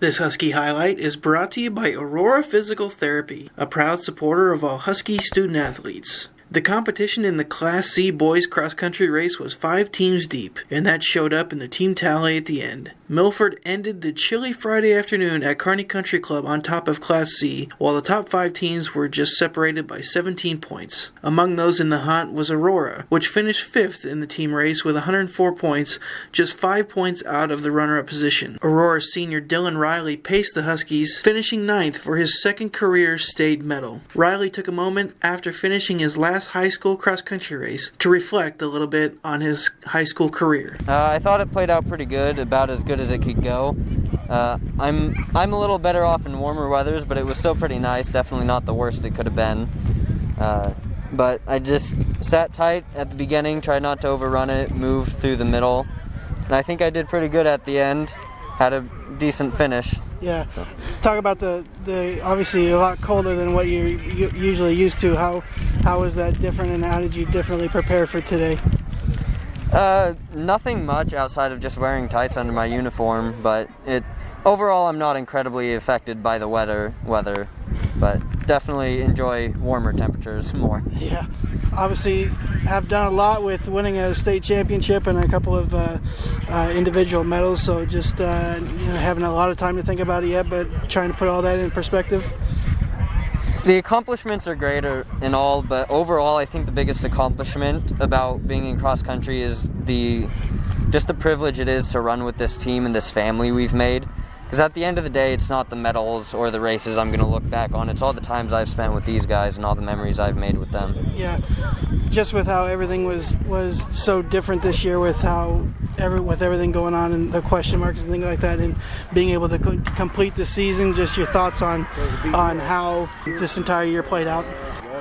This Husky Highlight is brought to you by Aurora Physical Therapy, a proud supporter of all Husky student athletes. The competition in the Class C boys cross-country race was 5 teams deep, and that showed up in the team tally at the end. Milford ended the chilly Friday afternoon at Kearney Country Club on top of Class C, while the top 5 teams were just separated by 17 points. Among those in the hunt was Aurora, which finished 5th in the team race with 104 points, just 5 points out of the runner-up position. Aurora's senior Dylan Riley paced the Huskies, finishing 9th for his second career state medal. Riley took a moment after finishing his last high school cross-country race to reflect a little bit on his high school career. I thought it played out pretty good, about as good as it could go. I'm a little better off in warmer weathers, but it was still pretty nice. Definitely not the worst it could have been. But I just sat tight at the beginning, tried not to overrun it, moved through the middle, and I think I did pretty good at the end. Had a decent finish. Yeah. Talk about the obviously a lot colder than what you're usually used to. How was that different, and how did you differently prepare for today? Nothing much outside of just wearing tights under my uniform, but overall I'm not incredibly affected by the weather, but definitely enjoy warmer temperatures more. Yeah. Obviously have done a lot with winning a state championship and a couple of individual medals, so just having a lot of time to think about it yet, but trying to put all that in perspective. The accomplishments are great and all, but overall I think the biggest accomplishment about being in cross country is just the privilege it is to run with this team and this family we've made. Because at the end of the day, it's not the medals or the races I'm going to look back on. It's all the times I've spent with these guys and all the memories I've made with them. Yeah, just with how everything was so different this year, with everything going on and the question marks and things like that, and being able to complete the season. Just your thoughts on how this entire year played out.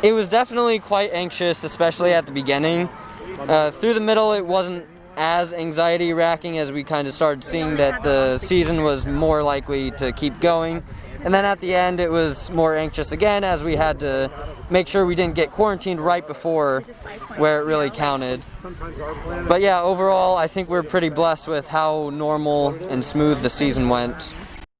It was definitely quite anxious, especially at the beginning. Through the middle, it wasn't as anxiety-racking as we kind of started seeing that the season was more likely to keep going. And then at the end, it was more anxious again, as we had to make sure we didn't get quarantined right before where it really counted. But yeah, overall, I think we're pretty blessed with how normal and smooth the season went.